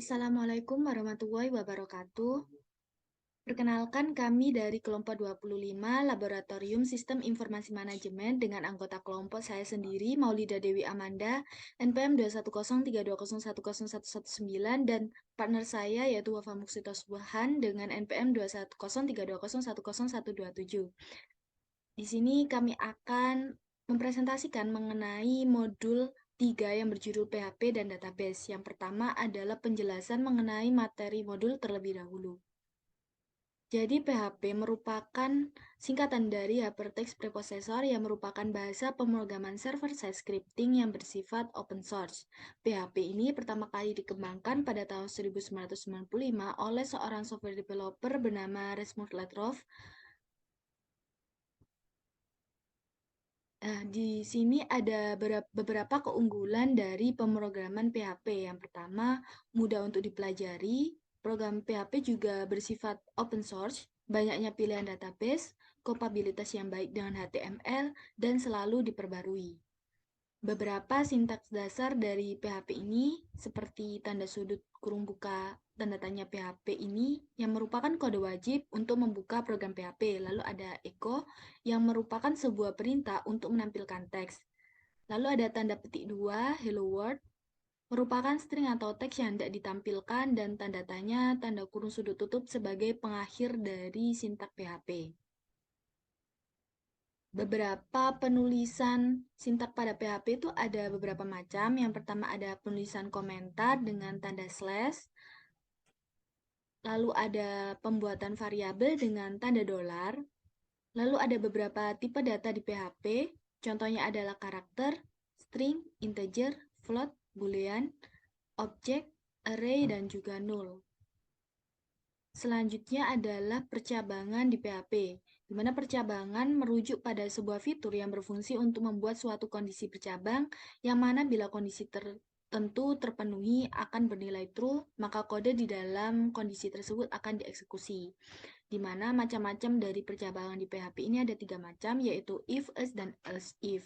Assalamualaikum warahmatullahi wabarakatuh. Perkenalkan kami dari kelompok 25 Laboratorium Sistem Informasi Manajemen dengan anggota kelompok saya sendiri Maulida Dewi Amanda, NPM 21032010119 dan partner saya yaitu Wafa Muksito Subhan dengan NPM 21032010127. Di sini kami akan mempresentasikan mengenai modul 3 yang berjudul PHP dan Database. Yang pertama adalah penjelasan mengenai materi modul terlebih dahulu. Jadi PHP merupakan singkatan dari Hypertext Preprocessor yang merupakan bahasa pemrograman server-side scripting yang bersifat open source. PHP ini pertama kali dikembangkan pada tahun 1995 oleh seorang software developer bernama Rasmus Letrov. Nah, di sini ada beberapa keunggulan dari pemrograman PHP. Yang pertama, mudah untuk dipelajari. Program PHP juga bersifat open source, banyaknya pilihan database, kompatibilitas yang baik dengan HTML, dan selalu diperbarui. Beberapa sintaks dasar dari PHP ini seperti tanda sudut kurung buka tanda tanya PHP ini yang merupakan kode wajib untuk membuka program PHP. Lalu ada echo yang merupakan sebuah perintah untuk menampilkan teks. Lalu ada tanda petik 2, hello world, merupakan string atau teks yang tidak ditampilkan dan tanda tanya tanda kurung sudut tutup sebagai pengakhir dari sintak PHP. Beberapa penulisan sintak pada PHP itu ada beberapa macam. Yang pertama ada penulisan komentar dengan tanda slash. Lalu ada pembuatan variabel dengan tanda $. Lalu ada beberapa tipe data di PHP. Contohnya adalah karakter, string, integer, float, boolean, object, array, dan juga null. Selanjutnya adalah percabangan di PHP, di mana percabangan merujuk pada sebuah fitur yang berfungsi untuk membuat suatu kondisi bercabang, yang mana bila kondisi tertentu terpenuhi akan bernilai true, maka kode di dalam kondisi tersebut akan dieksekusi. Di mana macam-macam dari percabangan di PHP ini ada 3 macam, yaitu if, else, dan else if.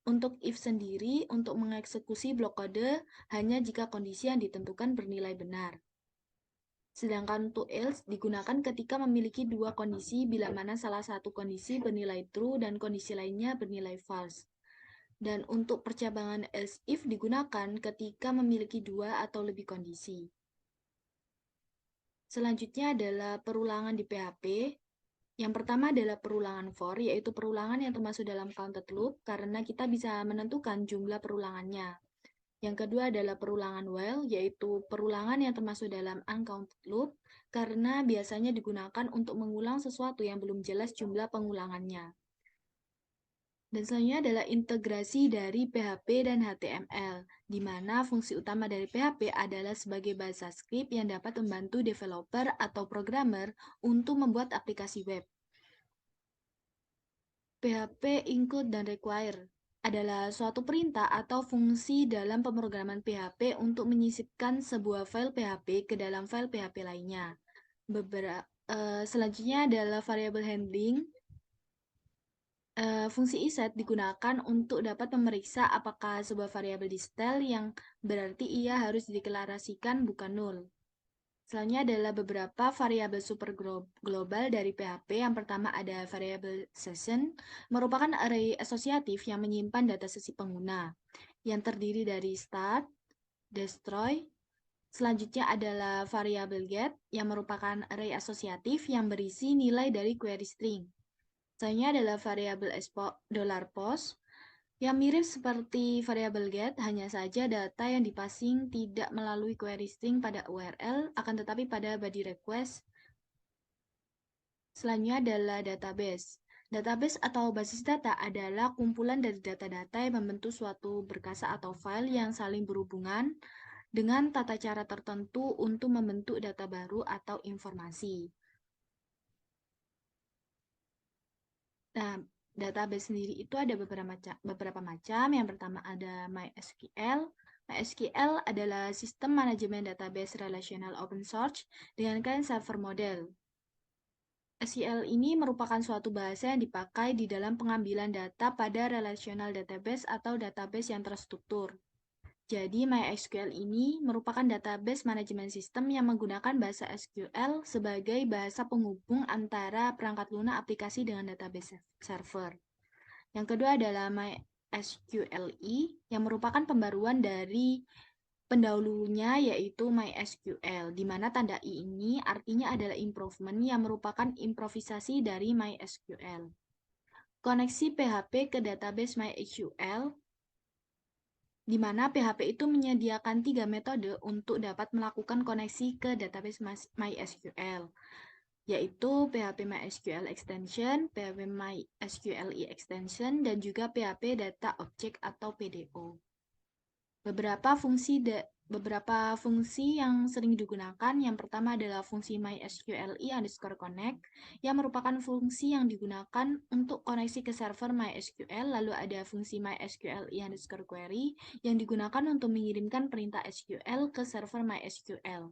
Untuk if sendiri, untuk mengeksekusi blok kode hanya jika kondisi yang ditentukan bernilai benar. Sedangkan untuk else digunakan ketika memiliki dua kondisi bila mana salah satu kondisi bernilai true dan kondisi lainnya bernilai false. Dan untuk percabangan else if digunakan ketika memiliki dua atau lebih kondisi. Selanjutnya adalah perulangan di PHP. Yang pertama adalah perulangan for, yaitu perulangan yang termasuk dalam counted loop karena kita bisa menentukan jumlah perulangannya. Yang kedua adalah perulangan while, yaitu perulangan yang termasuk dalam uncounted loop, karena biasanya digunakan untuk mengulang sesuatu yang belum jelas jumlah pengulangannya. Dan selanjutnya adalah integrasi dari PHP dan HTML, di mana fungsi utama dari PHP adalah sebagai bahasa script yang dapat membantu developer atau programmer untuk membuat aplikasi web. PHP include dan require adalah suatu perintah atau fungsi dalam pemrograman PHP untuk menyisipkan sebuah file PHP ke dalam file PHP lainnya. Selanjutnya adalah variable handling. Fungsi iset digunakan untuk dapat memeriksa apakah sebuah variabel di setel yang berarti ia harus dideklarasikan bukan null. Selanjutnya adalah beberapa variabel super global dari PHP. Yang pertama ada variabel session, merupakan array asosiatif yang menyimpan data sesi pengguna, yang terdiri dari start, destroy. Selanjutnya adalah variabel get, yang merupakan array asosiatif yang berisi nilai dari query string. Selanjutnya adalah variabel $post, yang mirip seperti variabel get, hanya saja data yang dipassing tidak melalui query string pada URL, akan tetapi pada body request. Selanjutnya adalah database. Database atau basis data adalah kumpulan dari data-data yang membentuk suatu berkasa atau file yang saling berhubungan dengan tata cara tertentu untuk membentuk data baru atau informasi. Nah, database sendiri itu ada beberapa macam. Yang pertama ada MySQL. MySQL adalah sistem manajemen database relasional open source dengan client server model. SQL ini merupakan suatu bahasa yang dipakai di dalam pengambilan data pada relational database atau database yang terstruktur. Jadi MySQL ini merupakan database manajemen sistem yang menggunakan bahasa SQL sebagai bahasa penghubung antara perangkat lunak aplikasi dengan database server. Yang kedua adalah MySQLi yang merupakan pembaruan dari pendahulunya yaitu MySQL, di mana tanda I ini artinya adalah improvement yang merupakan improvisasi dari MySQL. Koneksi PHP ke database MySQL, di mana PHP itu menyediakan 3 metode untuk dapat melakukan koneksi ke database MySQL, yaitu PHP MySQL Extension, PHP MySQLi Extension, dan juga PHP Data Object atau PDO. Beberapa fungsi yang sering digunakan, yang pertama adalah fungsi MySQLi_connect, yang merupakan fungsi yang digunakan untuk koneksi ke server MySQL, lalu ada fungsi MySQLi_query, yang digunakan untuk mengirimkan perintah SQL ke server MySQL.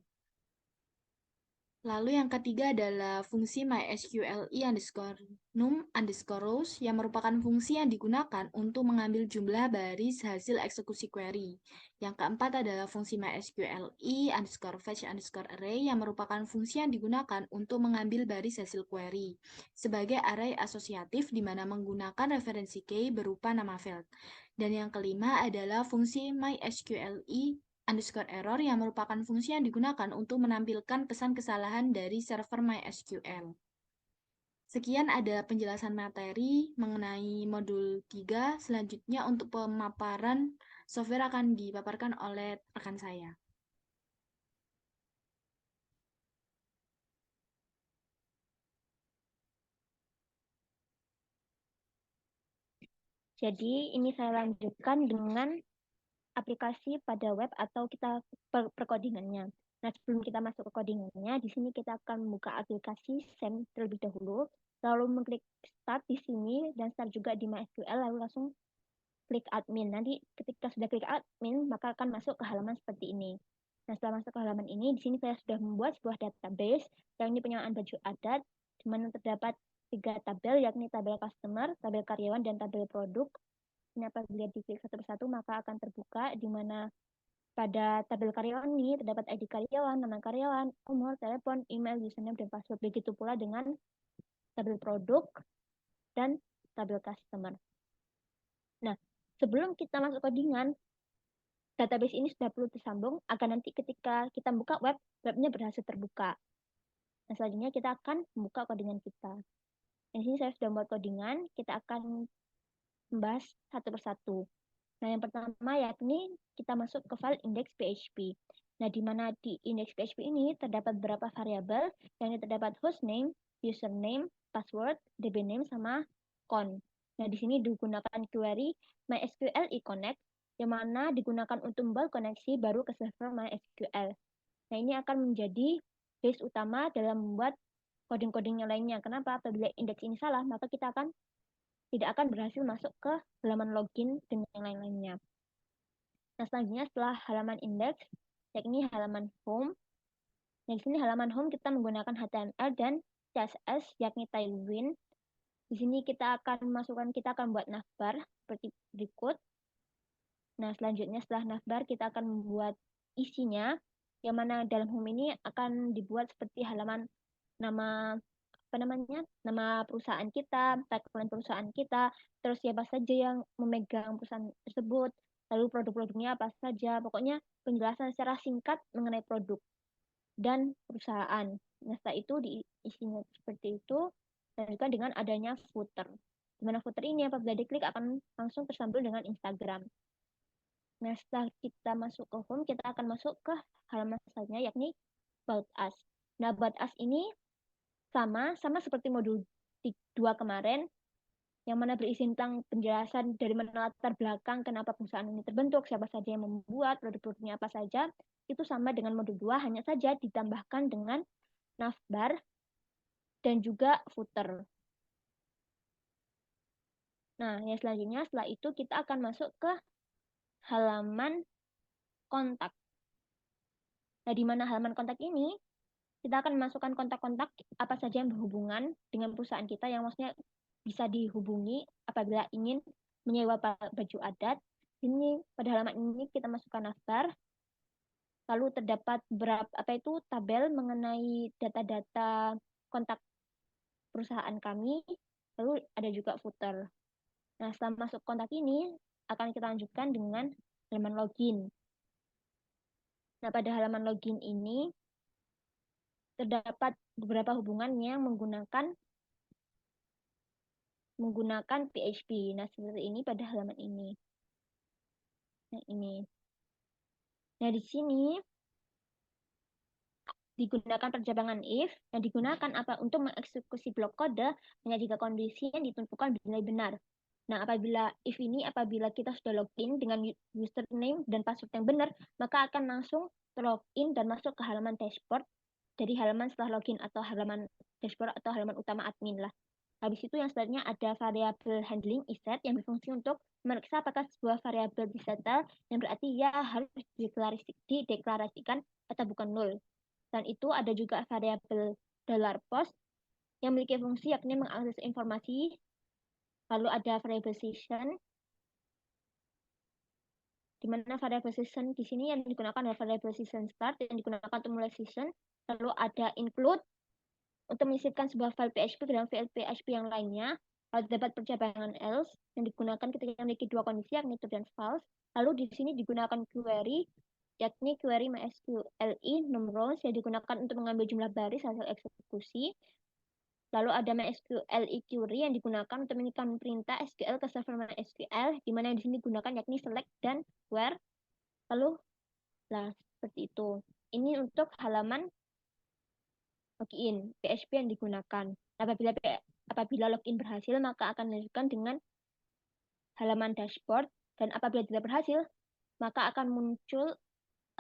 Lalu yang ketiga adalah fungsi MySQLi_num_rows yang merupakan fungsi yang digunakan untuk mengambil jumlah baris hasil eksekusi query. Yang keempat adalah fungsi MySQLi_fetch_array yang merupakan fungsi yang digunakan untuk mengambil baris hasil query sebagai array asosiatif di mana menggunakan referensi key berupa nama field. Dan yang kelima adalah fungsi MySQLi_error yang merupakan fungsi yang digunakan untuk menampilkan pesan kesalahan dari server MySQL. Sekian ada penjelasan materi mengenai modul 3. Selanjutnya untuk pemaparan software akan dipaparkan oleh rekan saya. Jadi ini saya lanjutkan dengan aplikasi pada web atau kita perkodingannya. Nah, sebelum kita masuk ke codingannya, di sini kita akan membuka aplikasi SAM terlebih dahulu, lalu mengklik start di sini dan start juga di MySQL, lalu langsung klik admin. Nanti ketika sudah klik admin, maka akan masuk ke halaman seperti ini. Nah, setelah masuk ke halaman ini, di sini saya sudah membuat sebuah database, yang ini penyewaan baju adat, di mana terdapat 3 tabel, yakni tabel customer, tabel karyawan, dan tabel produk. Ini apabila diklik satu persatu maka akan terbuka di mana pada tabel karyawan ini terdapat ID karyawan, nama karyawan, umur, telepon, email, username, dan password. Begitu pula dengan tabel produk dan tabel customer. Nah, sebelum kita masuk codingan, database ini sudah perlu tersambung agar nanti ketika kita buka web, webnya berhasil terbuka. Nah, selanjutnya kita akan membuka codingan kita. Di sini saya sudah membuat codingan, kita akan membahas satu persatu. Nah, yang pertama yakni kita masuk ke file index.php. Nah, di mana di index.php ini terdapat beberapa variabel, yang terdapat hostname, username, password, dbname, sama con. Nah, di sini digunakan query MySQLi_connect, yang mana digunakan untuk membuat koneksi baru ke server MySQL. Nah, ini akan menjadi base utama dalam membuat coding-coding yang lainnya. Kenapa? Apabila indeks ini salah, maka kita tidak akan berhasil masuk ke halaman login dan yang lain-lainnya. Nah, selanjutnya setelah halaman index, yakni halaman home. Nah, di sini halaman home kita menggunakan HTML dan CSS, yakni Tailwind. Di sini kita akan buat navbar seperti berikut. Nah, selanjutnya setelah navbar kita akan membuat isinya, yang mana dalam home ini akan dibuat seperti halaman nama nama perusahaan kita, tagline perusahaan kita, terus siapa saja yang memegang perusahaan tersebut, lalu produk-produknya apa saja, pokoknya penjelasan secara singkat mengenai produk dan perusahaan. Nah, setelah itu diisinya seperti itu, dan juga dengan adanya footer. Di mana footer ini apabila diklik akan langsung tersambung dengan Instagram. Nah, setelah kita masuk ke home, kita akan masuk ke halaman selanjutnya, yakni About Us. Nah, About Us ini sama seperti modul 2 kemarin, yang mana berisi tentang penjelasan dari mana latar belakang kenapa perusahaan ini terbentuk, siapa saja yang membuat, produk-produknya apa saja. Itu sama dengan modul 2, hanya saja ditambahkan dengan navbar dan juga footer. Nah, yang selanjutnya setelah itu kita akan masuk ke halaman kontak. Nah, di mana halaman kontak ini kita akan memasukkan kontak-kontak apa saja yang berhubungan dengan perusahaan kita, yang maksudnya bisa dihubungi apabila ingin menyewa baju adat. Ini pada halaman ini kita masukkan navbar. Lalu terdapat tabel mengenai data-data kontak perusahaan kami. Lalu ada juga footer. Nah, setelah masuk kontak ini akan kita lanjutkan dengan halaman login. Nah, pada halaman login ini terdapat beberapa hubungan yang menggunakan PHP. Nah, seperti ini pada halaman ini. Nah, ini. Nah, di sini digunakan percabangan if yang digunakan untuk mengeksekusi blok kode hanya jika kondisi yang ditentukan benar-benar. Nah, apabila kita sudah login dengan username dan password yang benar, maka akan langsung login dan masuk ke halaman dashboard dari halaman setelah login atau halaman dashboard atau halaman utama admin lah. Habis itu yang selanjutnya ada variabel handling iset yang berfungsi untuk memeriksa apakah sebuah variabel disetel yang berarti ya harus dideklarasikan atau bukan null. Dan itu ada juga variabel $post yang memiliki fungsi yakni mengakses informasi. Lalu ada variabel session, di mana variabel session di sini yang digunakan adalah variabel session start yang digunakan untuk mulai session. Lalu ada include untuk menyisipkan sebuah file PHP ke dalam file PHP yang lainnya. Lalu dapat percabangan else yang digunakan ketika memiliki dua kondisi yakni true dan false. Lalu di sini digunakan query yakni query MySQLi numerals yang digunakan untuk mengambil jumlah baris hasil eksekusi. Lalu ada MySQLi query yang digunakan untuk mengirimkan perintah SQL ke server MySQL, di mana yang di sini digunakan yakni select dan where. Lalu, seperti itu. Ini untuk halaman login PHP yang digunakan. Apabila login berhasil, maka akan dilanjutkan dengan halaman dashboard. Dan apabila tidak berhasil, maka akan muncul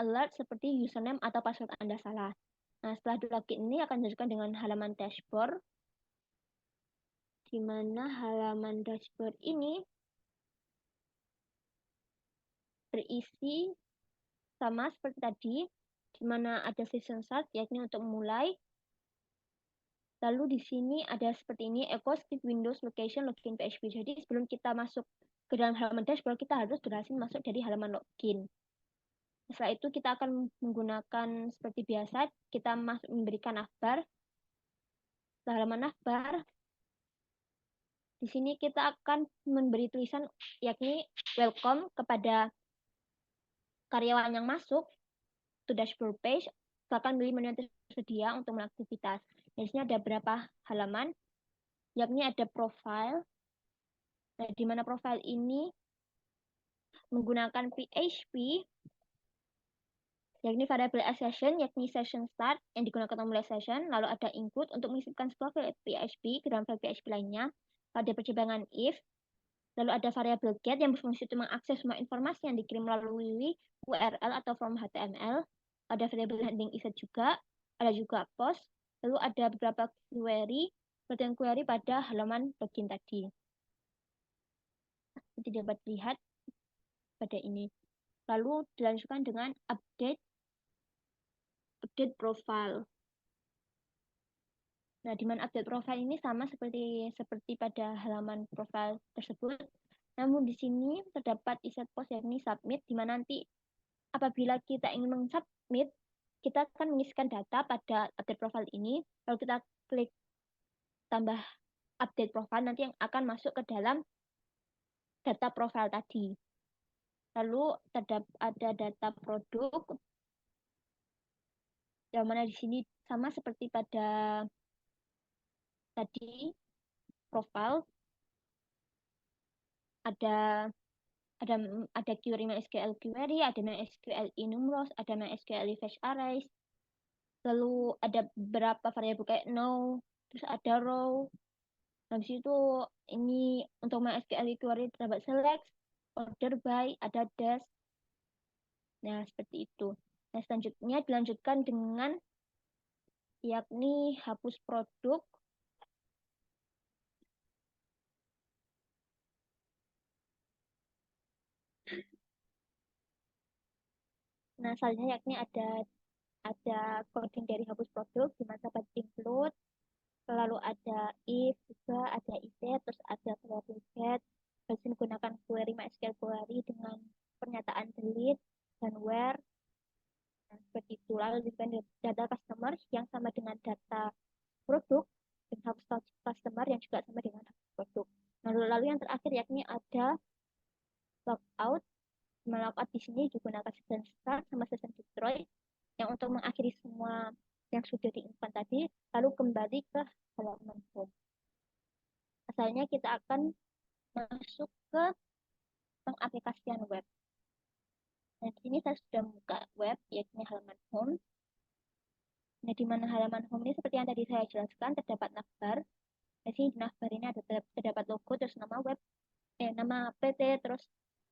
alert seperti username atau password Anda salah. Nah, setelah login ini akan dilanjutkan dengan halaman dashboard, di mana halaman dashboard ini berisi sama seperti tadi, di mana ada session start, yakni untuk memulai. Lalu di sini ada seperti ini, echo script Windows location login PHP. Jadi sebelum kita masuk ke dalam halaman dashboard, kita harus berhasil masuk dari halaman login. Setelah itu kita akan menggunakan seperti biasa, kita memberikan navbar. Setelah halaman navbar, di sini kita akan memberi tulisan yakni welcome kepada karyawan yang masuk to dashboard page. Silakan beli menu yang tersedia untuk mengaktivitas. Di sini ada beberapa halaman, yakni ada profile. Nah, di mana profile ini menggunakan PHP, yakni variabel session, yakni session start yang digunakan untuk mulai session. Lalu ada include untuk mengisipkan sebuah file PHP ke dalam file PHP lainnya. Lalu ada percabangan if. Lalu ada variabel get yang berfungsi untuk mengakses semua informasi yang dikirim melalui URL atau form HTML. Ada variabel handling iset juga. Ada juga post. Lalu ada beberapa query, seperti query pada halaman login tadi. Seperti dapat lihat pada ini. Lalu dilanjutkan dengan update profile. Nah, di mana update profile ini sama seperti pada halaman profile tersebut. Namun di sini terdapat iset post yakni submit, di mana nanti apabila kita ingin mensubmit, kita akan mengisikan data pada update profile ini, lalu kita klik tambah update profile, nanti yang akan masuk ke dalam data profile tadi. Lalu ada data produk, yang mana di sini sama seperti pada tadi profile, ada query MySQL query, ada MySQL enumerals, ada MySQL fetch arrays, lalu ada beberapa variabel kayak no, terus ada row. Habis itu ini untuk MySQL query terdapat select, order by, ada dash. Nah, seperti itu. Nah, selanjutnya dilanjutkan dengan yakni hapus produk. Nah, selanjutnya yakni ada coding dari hapus produk di mana dapat include, lalu ada if juga, ada iset, terus ada variable get. Bisa menggunakan query MySQL query dengan pernyataan delete dan where. Nah, seperti itu. Lalu data customer yang sama dengan data produk dan harus customer yang juga sama dengan produk. Lalu yang terakhir yakni ada logout. Logout di sini digunakan session start sama session destroy yang untuk mengakhiri semua yang sudah diinput tadi, lalu kembali ke halaman home. Asalnya kita akan masuk ke pengaplikasian web. Nah, di sini saya sudah buka web, yakni halaman home. Nah, di mana halaman home ini seperti yang tadi saya jelaskan, terdapat navbar. Di sini di navbar ini terdapat logo, terus nama web, nama PT, terus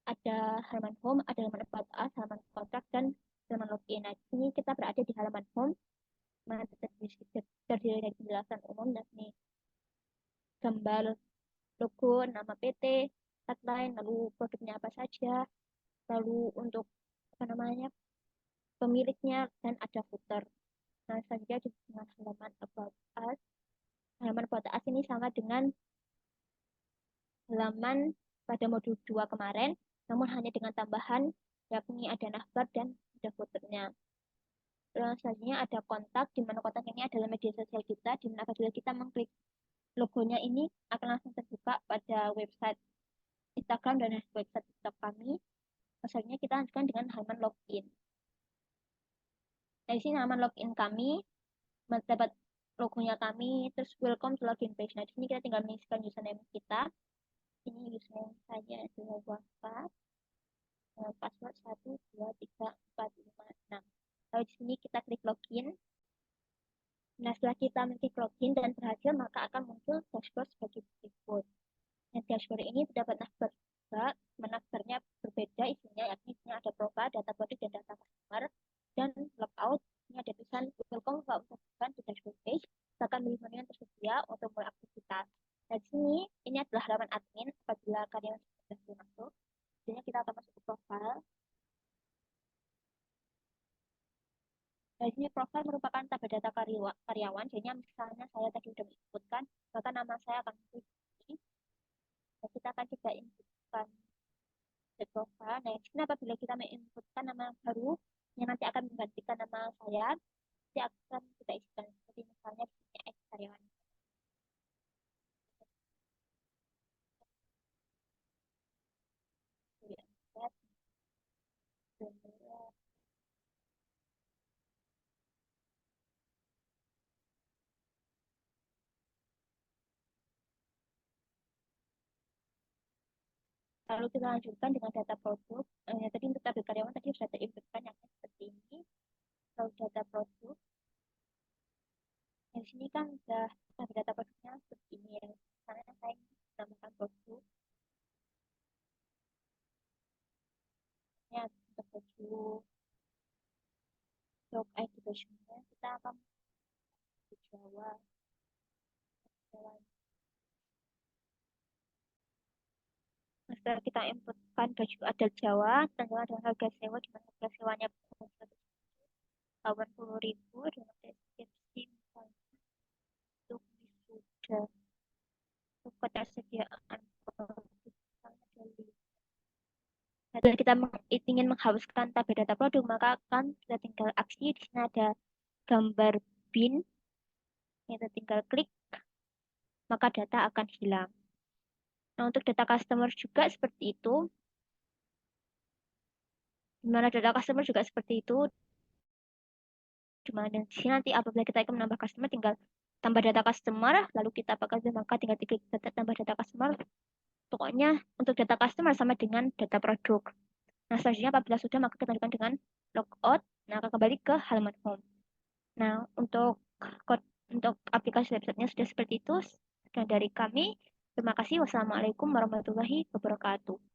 ada halaman home, ada halaman about us, halaman kontrak, dan halaman login. Nah, di sini kita berada di halaman home, mana terdiri dari penjelasan umum, dan ini gambar logo, nama PT, tagline, lalu produknya apa saja, lalu untuk apa namanya pemiliknya, dan ada footer. Nah, selanjutnya dengan halaman about us. Halaman about us ini sama dengan halaman pada modul 2 kemarin, namun hanya dengan tambahan yakni ada navbar dan ada footernya. Lalu selanjutnya ada kontak, di mana kontak ini adalah media sosial kita, di mana apabila kita mengklik logonya ini akan langsung terbuka pada website Instagram dan website TikTok kami. Selanjutnya kita lanjutkan dengan halaman login. Nah, di sini halaman login kami dapat logonya kami, terus welcome to login page. Nah, di sini kita tinggal mengisikan username kita. Ini username saya adalah Wafa. Password 1, 2, 3, 4, 5, 6. Lalu di sini kita klik login. Nah, setelah kita mengklik login dan berhasil, maka akan muncul dashboard sebagai berikut. Nah, dashboard ini terdapat navbar juga, navbarnya berbeda isinya, yakni isinya ada profile, data produk, dan data customer, dan logout. Ini ada tulisan welcome to di dashboard page. Kita akan menu yang tersedia untuk mulai aktivitas. Nah, di sini ini adalah halaman admin apabila karyawan sudah masuk. Jadi kita akan masuk ke profile. Nah, di sini profile merupakan tabel data karyawan. Jadi misalnya saya tadi sudah menyebutkan, maka nama saya akan muncul di sini. Nah, kita akan coba inputkan the profile. Nah, di sini apabila kita menginputkan nama baru yang nanti akan menggantikan nama saya, nanti akan kita isikan seperti misalnya ex karyawan. Lalu kita lanjutkan dengan data produk. Tadi untuk tabel karyawan tadi sudah terinputkan yang seperti ini. Lalu data produk. Di sini kan sudah tabel data produknya seperti ini ya. Misalnya saya menambahkan produk. Ya, untuk baju job ID bajunya kita akan di Jawa. Setelah kita inputkan baju ada Jawa, dan ada harga sewa, di mana harga sewanya 80.000 dengan deskripsi misalnya untuk wisuda, untuk ketersediaan produk dari. Nah, kita ingin menghapuskan tabel data produk, maka akan kita tinggal aksi. Di sini ada gambar bin, kita tinggal klik, maka data akan hilang. Nah, untuk data customer juga seperti itu. Dimana data customer juga seperti itu. Dimana di sini nanti apabila kita ingin menambah customer, tinggal tambah data customer, lalu kita apakah maka tinggal klik tambah data customer. Pokoknya untuk data customer sama dengan data produk. Nah, selanjutnya apabila sudah, maka kita lanjutkan dengan logout. Nah, akan kembali ke halaman home. Nah, untuk aplikasi websitenya sudah seperti itu. Sekian dari kami. Terima kasih. Wassalamualaikum warahmatullahi wabarakatuh.